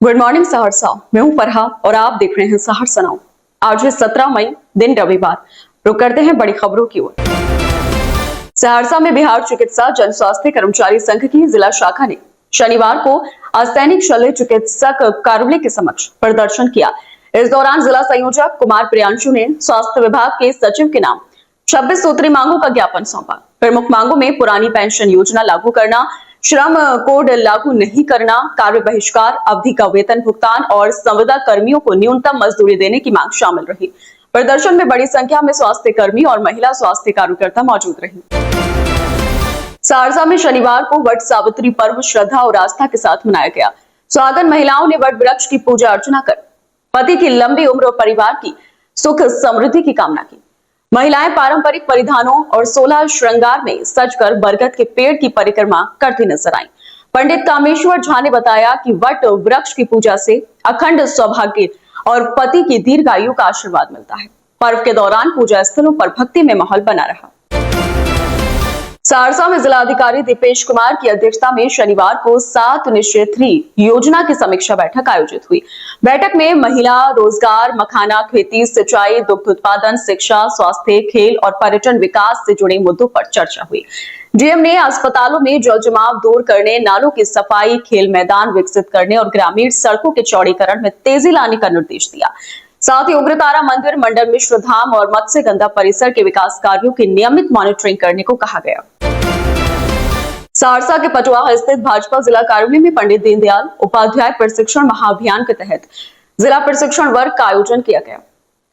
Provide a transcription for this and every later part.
Good morning Saharsa. मैं हूं फरहा और आप देख रहे हैं सहरसा नाउ। आज है 17 मई, दिन रविवार। रुक करते हैं बड़ी खबरों की ओर। सहरसा में बिहार चिकित्सा जन स्वास्थ्य कर्मचारी संघ की जिला शाखा ने शनिवार को असैनिक शल्य चिकित्सक कार्यालय के समक्ष प्रदर्शन किया। इस दौरान जिला संयोजक कुमार प्रियांशु ने स्वास्थ्य विभाग के सचिव के नाम 26 सूत्री मांगों का ज्ञापन सौंपा। प्रमुख मांगों में पुरानी पेंशन योजना लागू करना, श्रम कोड लागू नहीं करना, कार्य बहिष्कार, अवधि का वेतन भुगतान और संविदा कर्मियों को न्यूनतम मजदूरी देने की मांग शामिल रही। प्रदर्शन में बड़ी संख्या में स्वास्थ्य कर्मी और महिला स्वास्थ्य कार्यकर्ता मौजूद रही। सहरसा में शनिवार को वट सावित्री पर्व श्रद्धा और आस्था के साथ मनाया गया। सुहागन महिलाओं ने वट वृक्ष की पूजा अर्चना कर पति की लंबी उम्र और परिवार की सुख समृद्धि की कामना की। महिलाएं पारंपरिक परिधानों और 16 श्रृंगार में सजकर बरगद के पेड़ की परिक्रमा करती नजर आईं। पंडित कामेश्वर झा ने बताया कि वट वृक्ष की पूजा से अखंड सौभाग्य और पति की दीर्घायु का आशीर्वाद मिलता है। पर्व के दौरान पूजा स्थलों पर भक्ति में माहौल बना रहा। सहरसा में जिलाधिकारी दीपेश कुमार की अध्यक्षता में शनिवार को 7 निश्चित योजना की समीक्षा बैठक आयोजित हुई। बैठक में महिला, रोजगार, मखाना, खेती, सिंचाई, दुग्ध उत्पादन, शिक्षा, स्वास्थ्य, खेल और पर्यटन विकास से जुड़े मुद्दों पर चर्चा हुई। डीएम ने अस्पतालों में जल जमाव दूर करने, नालों की सफाई, खेल मैदान विकसित करने और ग्रामीण सड़कों के चौड़ीकरण में तेजी लाने का निर्देश दिया। साथ ही उग्रतारा मंदिर, मंडल मिश्र धाम और मत्स्य गंगा परिसर के विकास कार्यों की नियमित मॉनिटरिंग करने को कहा गया। सहरसा के पटुआहा स्थित भाजपा जिला कार्यालय में पंडित दीनदयाल उपाध्याय प्रशिक्षण महाअभियान के तहत जिला प्रशिक्षण वर्ग का आयोजन किया गया।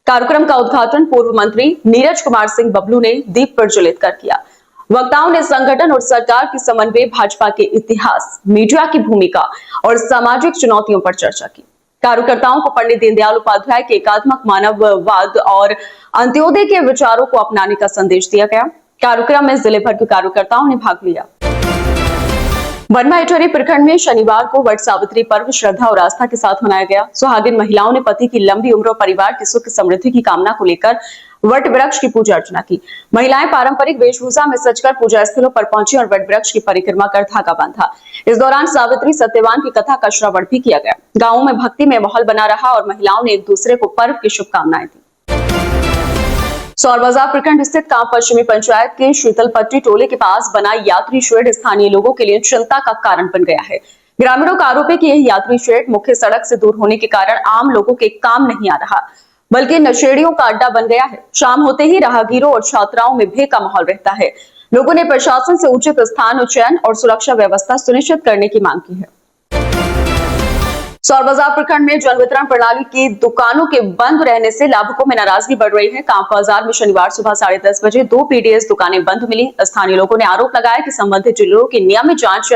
कार्यक्रम का उद्घाटन पूर्व मंत्री नीरज कुमार सिंह बबलू ने दीप प्रज्वलित कर किया। वक्ताओं ने संगठन और सरकार की समन्वय, भाजपा के इतिहास, मीडिया की भूमिका और सामाजिक चुनौतियों पर चर्चा की। कार्यकर्ताओं को पंडित दीनदयाल उपाध्याय के एकात्मक मानववाद और अंत्योदय के विचारों को अपनाने का संदेश दिया गया। कार्यक्रम में जिले भर के कार्यकर्ताओं ने भाग लिया। बनवा इटहरी प्रखंड में शनिवार को वट सावित्री पर्व श्रद्धा और आस्था के साथ मनाया गया। सुहागिन महिलाओं ने पति की लंबी उम्र और परिवार की सुख समृद्धि की कामना को लेकर वट वृक्ष की पूजा अर्चना की। महिलाएं पारंपरिक वेशभूषा में सजकर पूजा स्थलों पर पहुंची और वट वृक्ष की परिक्रमा कर धागा बांधा। इस दौरान सावित्री सत्यवान की कथा का श्रवण भी किया गया। गांवों में भक्ति में माहौल बना रहा और महिलाओं ने एक दूसरे को पर्व की शुभकामनाएं दी। सौर बाजार प्रखंड स्थित कांप पश्चिमी पंचायत के शीतलपट्टी टोले के पास बना यात्री शेड स्थानीय लोगों के लिए चिंता का कारण बन गया है। ग्रामीणों का आरोप है कि यह यात्री शेड मुख्य सड़क से दूर होने के कारण आम लोगों के काम नहीं आ रहा, बल्कि नशेड़ियों का अड्डा बन गया है। शाम होते ही राहगीरों और छात्राओं में भय का माहौल रहता है। लोगों ने प्रशासन से उचित स्थान चयन और सुरक्षा व्यवस्था सुनिश्चित करने की मांग की है। सौर बाजार प्रखंड में जन वितरण प्रणाली की दुकानों के बंद रहने से लाभुकों में नाराजगी बढ़ रही है। कांप बाजार में शनिवार सुबह 10:30 बजे 2 पीडीएस दुकानें बंद मिली। स्थानीय लोगों ने आरोप लगाया कि संबंधित जिलों की नियमित जांच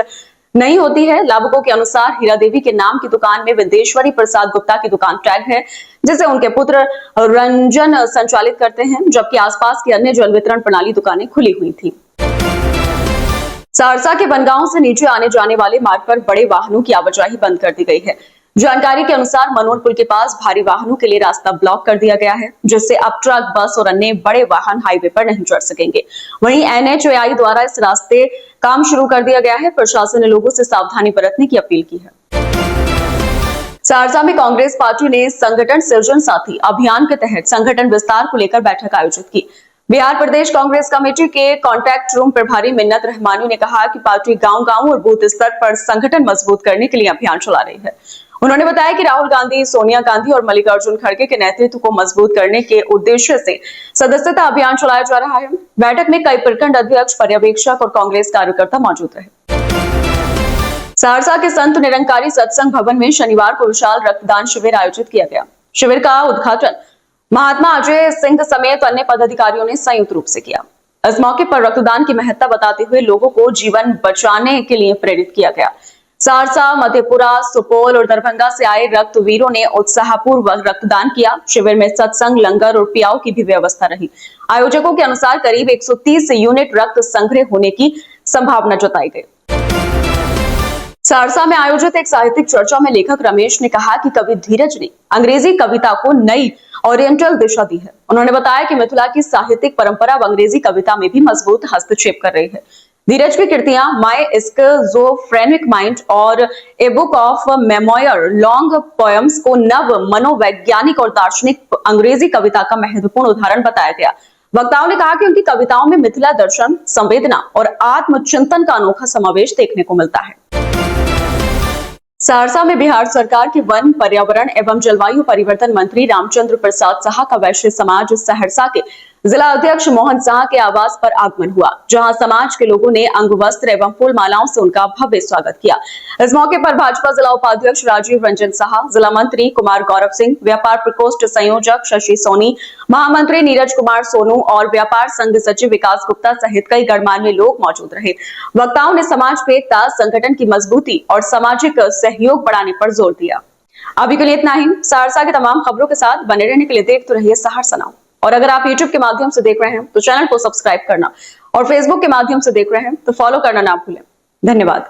नहीं होती है। लाभुकों के अनुसार हीरा देवी के नाम की दुकान में विदेश्वरी प्रसाद गुप्ता की दुकान टैग है, जिसे उनके पुत्र रंजन संचालित करते हैं, जबकि आसपास की अन्य जन वितरण प्रणाली दुकानें खुली हुई थी। सहरसा के बनगांव से नीचे आने जाने वाले मार्ग पर बड़े वाहनों की आवाजाही बंद कर दी गई है। जानकारी के अनुसार मनोर पुल के पास भारी वाहनों के लिए रास्ता ब्लॉक कर दिया गया है, जिससे अब ट्रक, बस और अन्य बड़े वाहन हाईवे पर नहीं चढ़ सकेंगे। वहीं NHAI द्वारा इस रास्ते काम शुरू कर दिया गया है। प्रशासन ने लोगों से सावधानी बरतने की अपील की है। सहरसा में कांग्रेस पार्टी ने संगठन सृजन साथी अभियान के तहत संगठन विस्तार को लेकर बैठक आयोजित की। बिहार प्रदेश कांग्रेस कमेटी के कॉन्टैक्ट रूम प्रभारी मिन्नत रहमानी ने कहा कि पार्टी गांव-गांव और बूथ स्तर पर संगठन मजबूत करने के लिए अभियान चला रही है। उन्होंने बताया कि राहुल गांधी, सोनिया गांधी और मल्लिकार्जुन खड़गे के नेतृत्व को मजबूत करने के उद्देश्य से सदस्यता अभियान चलाया जा रहा है। बैठक में कई प्रखंड अध्यक्ष, पर्यवेक्षक और कांग्रेस कार्यकर्ता मौजूद रहे। सहरसा के संत निरंकारी सत्संग भवन में शनिवार को विशाल रक्तदान शिविर आयोजित किया गया। शिविर का उद्घाटन महात्मा अजय सिंह समेत अन्य पदाधिकारियों ने संयुक्त रूप से किया। इस मौके पर रक्तदान की महत्ता बताते हुए लोगों को जीवन बचाने के लिए प्रेरित किया गया। सहरसा, मधेपुरा, सुपौल और दरभंगा से आए रक्तवीरों ने उत्साहपूर्वक रक्तदान किया। शिविर में सत्संग, लंगर और पियाओ की भी व्यवस्था रही। आयोजकों के अनुसार करीब 130 यूनिट रक्त संग्रह होने की संभावना जताई गई। सहरसा में आयोजित एक साहित्यिक चर्चा में लेखक रमेश ने कहा कि कवि धीरज ने अंग्रेजी कविता को नई ओरिएंटल दिशा दी है। उन्होंने बताया कि मिथिला की साहित्यिक परंपरा अब अंग्रेजी कविता में भी मजबूत हस्तक्षेप कर रही है। धीरज की कृतियां माय स्किज़ोफ्रेनिक माइंड और a book of memoir long poems को नव मनोवैज्ञानिक और दार्शनिक अंग्रेजी कविता का महत्वपूर्ण उदाहरण बताया गया। वक्ताओं ने कहा कि उनकी कविताओं में मिथिला दर्शन, संवेदना और आत्मचिंतन का अनोखा समावेश देखने को मिलता है। सहरसा में बिहार सरकार के वन, पर्यावरण एवं जलवायु परिवर्तन मंत्री रामचंद्र प्रसाद साहा का वैश्य समाज सहरसा के जिला अध्यक्ष मोहन साहा के आवास पर आगमन हुआ, जहां समाज के लोगों ने अंग वस्त्र एवं फूल मालाओं से उनका भव्य स्वागत किया। इस मौके पर भाजपा जिला उपाध्यक्ष राजीव रंजन साहा, जिला मंत्री कुमार गौरव सिंह, व्यापार प्रकोष्ठ संयोजक शशि सोनी, महामंत्री नीरज कुमार सोनू और व्यापार संघ सचिव विकास गुप्ता सहित कई गणमान्य लोग मौजूद रहे। वक्ताओं ने समाज में एकता, संगठन की मजबूती और सामाजिक सहयोग बढ़ाने पर जोर दिया। अभी के लिए इतना ही। सहरसा की तमाम खबरों के साथ बने रहने के लिए देखते रहिए सहरसा नाउ। और अगर आप YouTube के माध्यम से देख रहे हैं तो चैनल को सब्सक्राइब करना और Facebook के माध्यम से देख रहे हैं तो फॉलो करना ना भूलें। धन्यवाद।